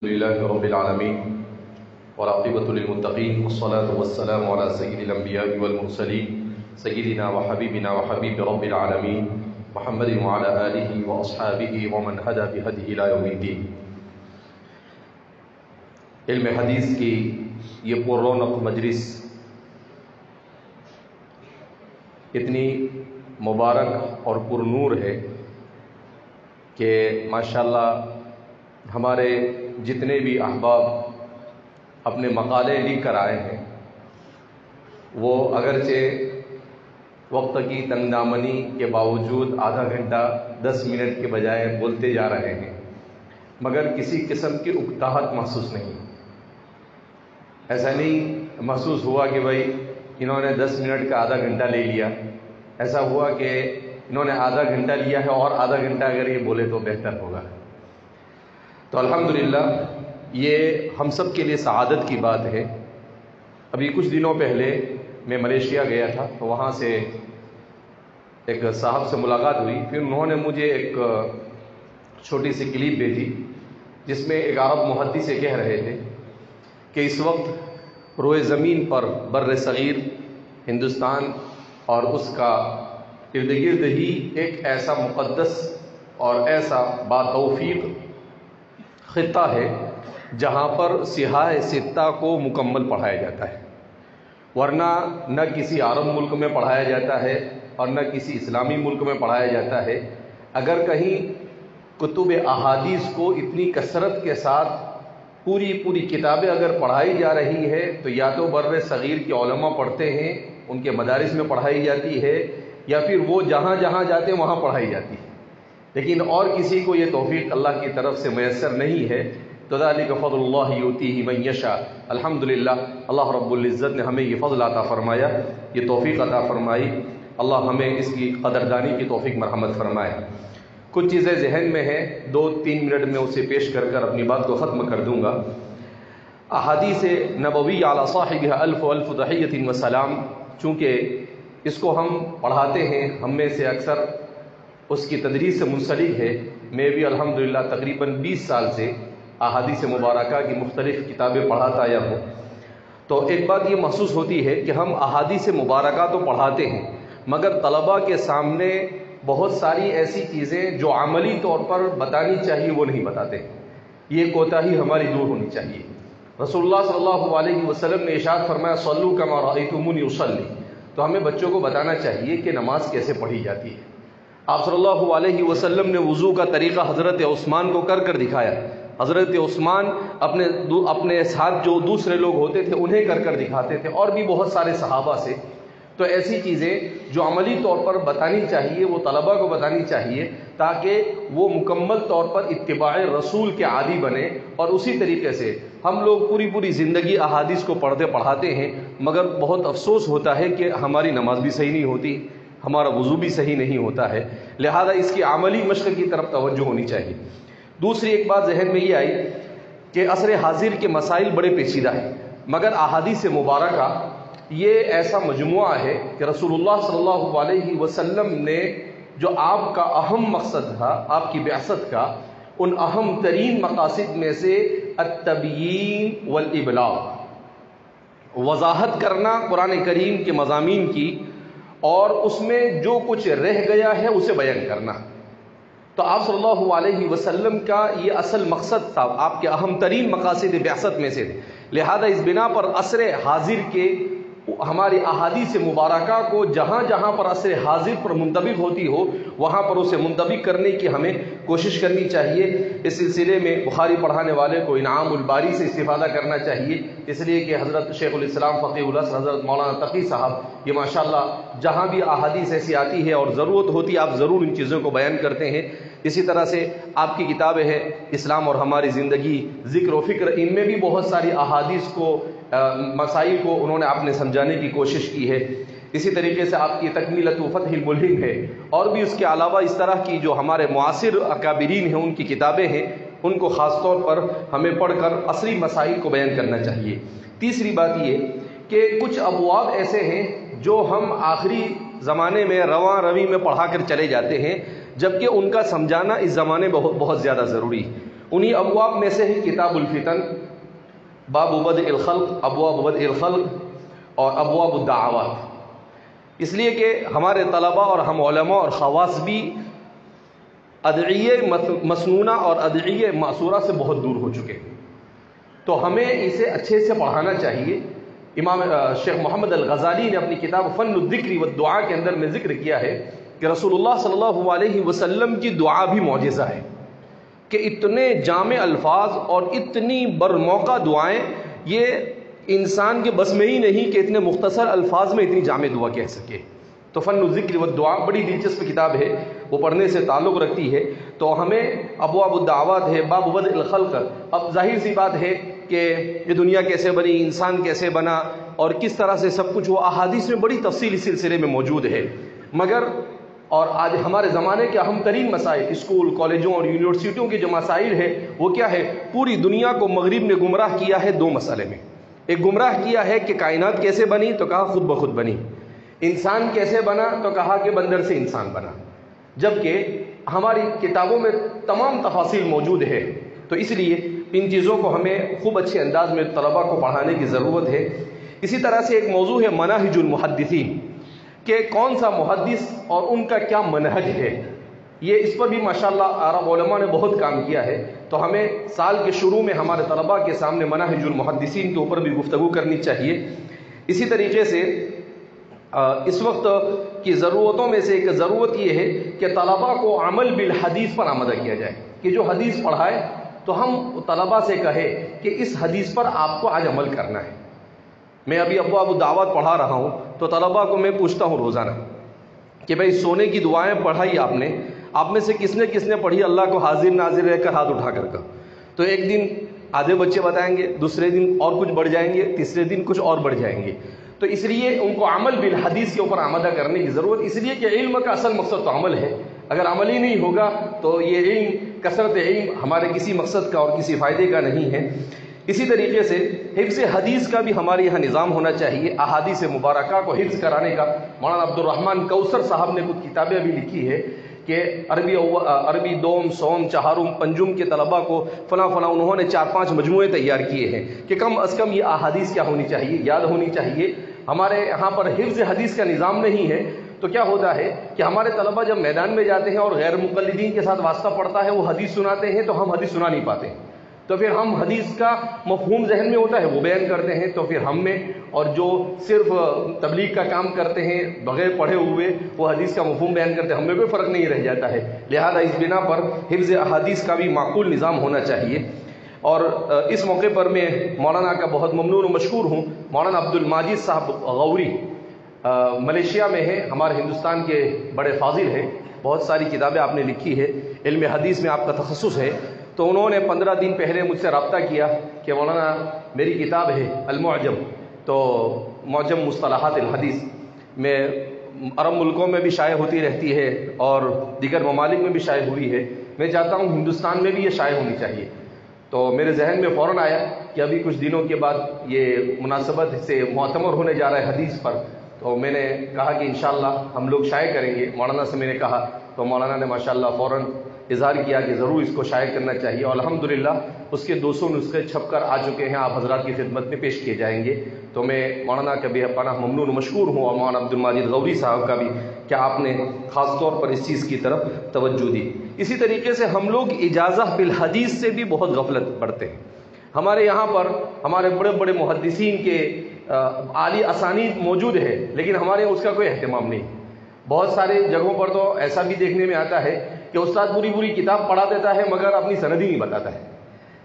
لله رب العالمين والعاقبة للمتقين والصلاة والسلام على سيد الأنبياء والمرسلين سيدنا وحبيبنا وحبيب رب العالمين محمد وعلى آله وأصحابه ومن هدى بهديه إلى يوم الدين۔ علم حدیث کی یہ پررونق مجلس اتنی مبارک اور پرنور ہے کہ ماشاءاللہ ہمارے جتنے بھی احباب اپنے مقالے لکھ کر آئے ہیں وہ اگرچہ وقت کی تنگ دامنی کے باوجود آدھا گھنٹہ 10 منٹ کے بجائے بولتے جا رہے ہیں، مگر کسی قسم کی اکتاہٹ محسوس نہیں۔ ایسا نہیں محسوس ہوا کہ بھائی انہوں نے 10 منٹ کا آدھا گھنٹہ لے لیا، ایسا ہوا کہ انہوں نے آدھا گھنٹہ لیا ہے اور آدھا گھنٹہ اگر یہ بولے تو بہتر ہوگا۔ تو الحمدللہ یہ ہم سب کے لیے سعادت کی بات ہے۔ ابھی کچھ دنوں پہلے میں ملیشیا گیا تھا، تو وہاں سے ایک صاحب سے ملاقات ہوئی، پھر انہوں نے مجھے ایک چھوٹی سی کلپ بھیجی جس میں ایک عرب محدث سے کہہ رہے تھے کہ اس وقت روئے زمین پر بر صغیر ہندوستان اور اس کا ارد گرد ہی ایک ایسا مقدس اور ایسا باتوفیق خطہ ہے جہاں پر سیاح ستہ کو مکمل پڑھایا جاتا ہے، ورنہ نہ کسی عرب ملک میں پڑھایا جاتا ہے اور نہ کسی اسلامی ملک میں پڑھایا جاتا ہے۔ اگر کہیں کتب احادیث کو اتنی کثرت کے ساتھ پوری کتابیں اگر پڑھائی جا رہی ہے تو یا تو بر صغیر کے علماء پڑھتے ہیں، ان کے مدارس میں پڑھائی جاتی ہے، یا پھر وہ جہاں جہاں جاتے ہیں وہاں پڑھائی جاتی ہے، لیکن اور کسی کو یہ توفیق اللہ کی طرف سے میسر نہیں ہے۔ تو ذالک فضل اللہ یؤتیہ من یشاء۔ الحمدللہ اللہ رب العزت نے ہمیں یہ فضل عطا فرمایا، یہ توفیق عطا فرمائی، اللہ ہمیں اس کی قدردانی کی توفیق مرحمت فرمائے۔ کچھ چیزیں ذہن میں ہیں، 2-3 منٹ میں اسے پیش کر اپنی بات کو ختم کر دوں گا۔ احادیث نبوی علی صاحبہ الف تحیۃ و سلام، چونکہ اس کو ہم پڑھاتے ہیں، ہم میں سے اکثر اس کی تدریس سے منسلک ہے۔ میں بھی الحمدللہ تقریباً 20 سال سے احادیث مبارکہ کی مختلف کتابیں پڑھاتا آیا ہوں۔ تو ایک بات یہ محسوس ہوتی ہے کہ ہم احادیث مبارکہ تو پڑھاتے ہیں، مگر طلباء کے سامنے بہت ساری ایسی چیزیں جو عملی طور پر بتانی چاہیے وہ نہیں بتاتے۔ یہ کوتاہی ہماری دور ہونی چاہیے۔ رسول اللہ صلی اللہ علیہ وسلم نے ارشاد فرمایا صلوا کما رأیتمونی اصلی، تو ہمیں بچوں کو بتانا چاہیے کہ نماز کیسے پڑھی جاتی ہے۔ آپ صلی اللہ علیہ وسلم نے وضو کا طریقہ حضرت عثمان کو کر دکھایا۔ حضرت عثمان اپنے ساتھ جو دوسرے لوگ ہوتے تھے انہیں کر دکھاتے تھے، اور بھی بہت سارے صحابہ سے۔ تو ایسی چیزیں جو عملی طور پر بتانی چاہیے وہ طلباء کو بتانی چاہیے تاکہ وہ مکمل طور پر اتباع رسول کے عادی بنے۔ اور اسی طریقے سے ہم لوگ پوری زندگی احادیث کو پڑھاتے ہیں، مگر بہت افسوس ہوتا ہے کہ ہماری نماز بھی صحیح نہیں ہوتی، ہمارا وضو بھی صحیح نہیں ہوتا ہے، لہذا اس کی عملی مشق کی طرف توجہ ہونی چاہیے۔ دوسری ایک بات ذہن میں یہ آئی کہ عصر حاضر کے مسائل بڑے پیچیدہ ہیں، مگر احادیث مبارکہ یہ ایسا مجموعہ ہے کہ رسول اللہ صلی اللہ علیہ وسلم نے جو آپ کا اہم مقصد تھا، آپ کی بعثت کا، ان اہم ترین مقاصد میں سے التبیین والابلاغ، وضاحت کرنا قرآن کریم کے مضامین کی، اور اس میں جو کچھ رہ گیا ہے اسے بیان کرنا۔ تو آپ صلی اللہ علیہ وسلم کا یہ اصل مقصد تھا، آپ کے اہم ترین مقاصد بعثت میں سے تھے، لہذا اس بنا پر عصر حاضر کے ہماری احادیث مبارکہ کو جہاں جہاں پر عصر حاضر پر منطبق ہوتی ہو وہاں پر اسے منطبق کرنے کی ہمیں کوشش کرنی چاہیے۔ اس سلسلے میں بخاری پڑھانے والے کو انعام الباری سے استفادہ کرنا چاہیے، اس لیے کہ حضرت شیخ الاسلام فقیہ الاسر حضرت مولانا تقی صاحب یہ ماشاءاللہ جہاں بھی احادیث ایسی آتی ہے اور ضرورت ہوتی ہے آپ ضرور ان چیزوں کو بیان کرتے ہیں۔ اسی طرح سے آپ کی کتابیں ہیں اسلام اور ہماری زندگی، ذکر و فکر، ان میں بھی بہت ساری احادیث کو مسائل کو انہوں نے آپ نے سمجھانے کی کوشش کی ہے۔ اسی طریقے سے آپ کی تکمیلۃ فتح الملہم ہے، اور بھی اس کے علاوہ اس طرح کی جو ہمارے معاصر اکابرین ہیں ان کی کتابیں ہیں، ان کو خاص طور پر ہمیں پڑھ کر عصری مسائل کو بیان کرنا چاہیے۔ تیسری بات یہ کہ کچھ ابواب ایسے ہیں جو ہم آخری زمانے میں رواں روی میں پڑھا کر چلے جاتے ہیں، جبکہ ان کا سمجھانا اس زمانے میں بہت زیادہ ضروری ہے۔ انہی ابواب میں سے ہے کتاب الفتن، باب بدء الخلق، ابواب بدء الخلق اور ابواب الدعوات، اس لیے کہ ہمارے طلباء اور ہم علماء اور خواص بھی ادعیے مسنونہ اور ادعیے معصورہ سے بہت دور ہو چکے، تو ہمیں اسے اچھے سے پڑھانا چاہیے۔ امام شیخ محمد الغزالی نے اپنی کتاب فن الذکر والدعاء کے اندر میں ذکر کیا ہے کہ رسول اللہ صلی اللہ علیہ وسلم کی دعا بھی معجزہ ہے، کہ اتنے جامع الفاظ اور اتنی برموقع دعائیں یہ انسان کے بس میں ہی نہیں کہ اتنے مختصر الفاظ میں اتنی جامع دعا کہہ سکے۔ تو فن الذکر والدعاء بڑی دلچسپ کتاب ہے، وہ پڑھنے سے تعلق رکھتی ہے۔ تو ہمیں ابواب الدعوات ہے، باب بدء الخلق، اب ظاہر سی بات ہے کہ یہ دنیا کیسے بنی، انسان کیسے بنا اور کس طرح سے سب کچھ، وہ احادیث میں بڑی تفصیلی سلسلے میں موجود ہے، مگر اور آج ہمارے زمانے کے اہم ترین مسائل اسکول کالجوں اور یونیورسٹیوں کے جو مسائل ہے وہ کیا ہے؟ پوری دنیا کو مغرب نے گمراہ کیا ہے دو مسئلے میں۔ ایک گمراہ کیا ہے کہ کائنات کیسے بنی، تو کہا خود بخود بنی، انسان کیسے بنا، تو کہا کہ بندر سے انسان بنا، جبکہ ہماری کتابوں میں تمام تفاصیل موجود ہے۔ تو اس لیے ان چیزوں کو ہمیں خوب اچھے انداز میں طلباء کو پڑھانے کی ضرورت ہے۔ اسی طرح سے ایک موضوع ہے مناہج المحدثین، کہ کون سا محدث اور ان کا کیا منہج ہے، یہ اس پر بھی ماشاءاللہ عرب علماء نے بہت کام کیا ہے۔ تو ہمیں سال کے شروع میں ہمارے طلباء کے سامنے مناہج المحدثین کے اوپر بھی گفتگو کرنی چاہیے۔ اسی طریقے سے اس وقت کی ضرورتوں میں سے ایک ضرورت یہ ہے کہ طلباء کو عمل بالحدیث پر آمادہ کیا جائے، کہ جو حدیث پڑھائے تو ہم طلباء سے کہے کہ اس حدیث پر آپ کو آج عمل کرنا ہے۔ میں ابھی ابواب الدعوات پڑھا رہا ہوں تو طلباء کو میں پوچھتا ہوں روزانہ کہ بھائی سونے کی دعائیں پڑھائی آپ میں سے کس نے پڑھی اللہ کو حاضر ناظر رہ کر ہاتھ اٹھا کر کا؟ تو ایک دن آدھے بچے بتائیں گے، دوسرے دن اور کچھ بڑھ جائیں گے، تیسرے دن کچھ اور بڑھ جائیں گے۔ تو اس لیے ان کو عمل بالحدیث کے اوپر آمادہ کرنے کی ضرورت، اس لیے کہ علم کا اصل مقصد تو عمل ہے، اگر عمل ہی نہیں ہوگا تو یہ علم، کثرت علم ہمارے کسی مقصد کا اور کسی فائدے کا نہیں ہے۔ اسی طریقے سے حفظ حدیث کا بھی ہمارے یہاں نظام ہونا چاہیے، احادیث مبارکہ کو حفظ کرانے کا۔ مولانا عبد الرحمن کوثر صاحب نے کچھ کتابیں بھی لکھی ہے کہ عربی دوم سوم چہارم پنجم کے طلباء کو فلاں انہوں نے 4-5 مجموعے تیار کیے ہیں کہ کم از کم یہ احادیث کیا ہونی چاہیے، یاد ہونی چاہیے۔ ہمارے یہاں پر حفظ حدیث کا نظام نہیں ہے تو کیا ہوتا ہے کہ ہمارے طلباء جب میدان میں جاتے ہیں اور غیر مقلدین کے ساتھ واسطہ پڑتا ہے، وہ حدیث سناتے ہیں تو ہم حدیث سنا نہیں پاتے، تو پھر ہم حدیث کا مفہوم ذہن میں ہوتا ہے وہ بیان کرتے ہیں، تو پھر ہم میں اور جو صرف تبلیغ کا کام کرتے ہیں بغیر پڑھے ہوئے وہ حدیث کا مفہوم بیان کرتے ہیں، ہم میں کوئی فرق نہیں رہ جاتا ہے۔ لہذا اس بنا پر حفظ احادیث کا بھی معقول نظام ہونا چاہیے۔ اور اس موقع پر میں مولانا کا بہت ممنون و مشکور ہوں، مولانا عبد الماجد صاحب غوری ملیشیا میں ہیں، ہمارے ہندوستان کے بڑے فاضل ہیں، بہت ساری کتابیں آپ نے لکھی ہے، علم حدیث میں آپ کا تخصص ہے۔ تو انہوں نے 15 دن پہلے مجھ سے رابطہ کیا کہ مولانا میری کتاب ہے المعجم، تو معجم مصطلحات الحدیث میں عرب ملکوں میں بھی شائع ہوتی رہتی ہے اور دیگر ممالک میں بھی شائع ہوئی ہے، میں چاہتا ہوں ہندوستان میں بھی یہ شائع ہونی چاہیے۔ تو میرے ذہن میں فوراً آیا کہ ابھی کچھ دنوں کے بعد یہ مناسبت سے معتمر ہونے جا رہا ہے حدیث پر، تو میں نے کہا کہ انشاءاللہ ہم لوگ شائع کریں گے۔ مولانا سے میں نے کہا تو مولانا نے ماشاءاللہ فوراً اظہار کیا کہ ضرور اس کو شائع کرنا چاہیے، اور الحمدللہ اس کے 200 نسخے چھپ کر آ چکے ہیں، آپ حضرات کی خدمت میں پیش کیے جائیں گے۔ تو میں مولانا کا بے پناہ ممنون و مشکور ہوں، اور مولانا عبد الماجد غوری صاحب کا بھی کہ آپ نے خاص طور پر اس چیز کی طرف توجہ دی۔ اسی طریقے سے ہم لوگ اجازہ بالحدیث سے بھی بہت غفلت برتے ہیں۔ ہمارے یہاں پر ہمارے بڑے بڑے محدثین کے عالی اسانید موجود ہے، لیکن ہمارے اس کا کوئی اہتمام نہیں۔ بہت سارے جگہوں پر تو ایسا بھی دیکھنے میں آتا ہے کہ استاد پوری کتاب پڑھا دیتا ہے مگر اپنی سند ہی نہیں بتاتا ہے۔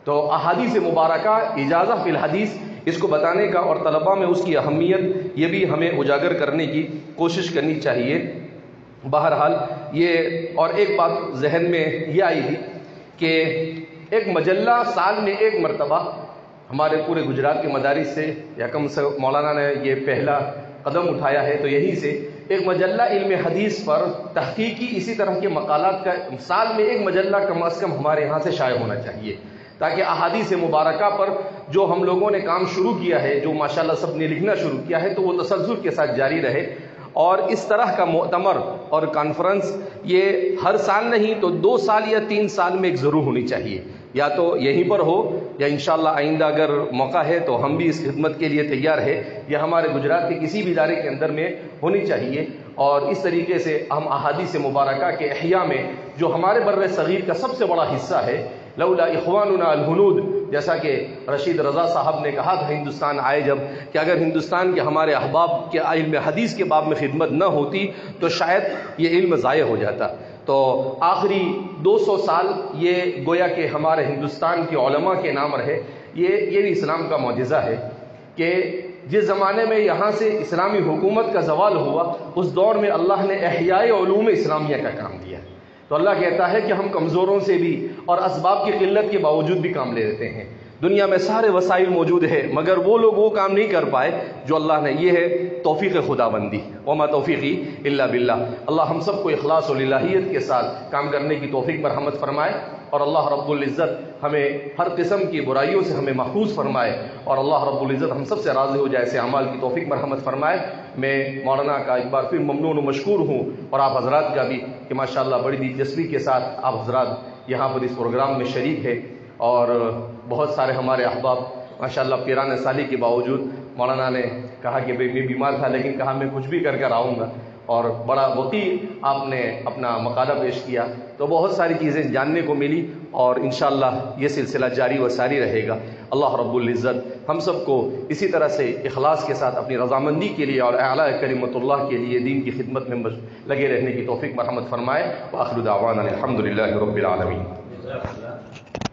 تو احادیث مبارکہ اجازہ فی الحدیث اس کو بتانے کا اور طلباء میں اس کی اہمیت یہ بھی ہمیں اجاگر کرنے کی کوشش کرنی چاہیے۔ بہرحال یہ اور ایک بات ذہن میں یہ آئی تھی کہ ایک مجلہ سال میں ایک مرتبہ ہمارے پورے گجرات کے مدارس سے یا کم سے مولانا نے یہ پہلا قدم اٹھایا ہے، تو یہیں سے ایک مجلہ علم حدیث پر تحقیقی اسی طرح کے مقالات کا سال میں ایک مجلہ کم از کم ہمارے یہاں سے شائع ہونا چاہیے، تاکہ احادیث مبارکہ پر جو ہم لوگوں نے کام شروع کیا ہے، جو ماشاءاللہ سب نے لکھنا شروع کیا ہے، تو وہ تسلسل کے ساتھ جاری رہے۔ اور اس طرح کا مؤتمر اور کانفرنس یہ ہر سال نہیں تو 2 سال یا 3 سال میں ایک ضرور ہونی چاہیے۔ یا تو یہیں پر ہو یا انشاءاللہ آئندہ اگر موقع ہے تو ہم بھی اس خدمت کے لیے تیار ہے، یا ہمارے گجرات کے کسی بھی ادارے کے اندر میں ہونی چاہیے، اور اس طریقے سے ہم احادیث مبارکہ کے احیاء میں جو ہمارے بر صغیر کا سب سے بڑا حصہ ہے، لولا اخواننا الہنود، جیسا کہ رشید رضا صاحب نے کہا تھا ہندوستان آئے جب، کہ اگر ہندوستان کے ہمارے احباب کے علم حدیث کے باب میں خدمت نہ ہوتی تو شاید یہ علم ضائع ہو جاتا۔ تو آخری 200 سال یہ گویا کہ ہمارے ہندوستان کے علماء کے نام رہے۔ یہ بھی اسلام کا معجزہ ہے کہ جس زمانے میں یہاں سے اسلامی حکومت کا زوال ہوا، اس دور میں اللہ نے احیاء علوم اسلامیہ کا کام دیا۔ تو اللہ کہتا ہے کہ ہم کمزوروں سے بھی اور اسباب کی قلت کے باوجود بھی کام لے لیتے ہیں۔ دنیا میں سارے وسائل موجود ہے، مگر وہ لوگ وہ کام نہیں کر پائے جو اللہ نے، یہ ہے توفیق خدا بندی، وما توفیقی الا باللہ۔ اللہ ہم سب کو اخلاص و للہیت کے ساتھ کام کرنے کی توفیق مرحمت فرمائے، اور اللہ رب العزت ہمیں ہر قسم کی برائیوں سے ہمیں محفوظ فرمائے، اور اللہ رب العزت ہم سب سے راضی ہو جائے، ایسے اعمال کی توفیق مرحمت فرمائے۔ میں مولانا کا ایک بار پھر ممنون و مشکور ہوں، اور آپ حضرات کا بھی کہ ماشاءاللہ بڑی دلچسپی کے ساتھ آپ حضرات یہاں پر اس پروگرام میں شریک ہے، اور بہت سارے ہمارے احباب ماشاءاللہ پیران سالی کے باوجود، مولانا نے کہا کہ میں بیمار تھا لیکن کہا میں کچھ بھی کر آؤں گا، اور بڑا وقیر آپ نے اپنا مقالہ پیش کیا، تو بہت ساری چیزیں جاننے کو ملی، اور انشاءاللہ یہ سلسلہ جاری و ساری رہے گا۔ اللہ رب العزت ہم سب کو اسی طرح سے اخلاص کے ساتھ اپنی رضامندی کے لیے اور اعلیٰ کلمت اللہ کے لیے دین کی خدمت میں لگے رہنے کی توفیق مرحمت فرمائے۔ وآخر دعوانا الحمدللہ رب العالمین۔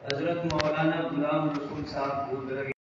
حضرت مولانا غلام رسول صاحب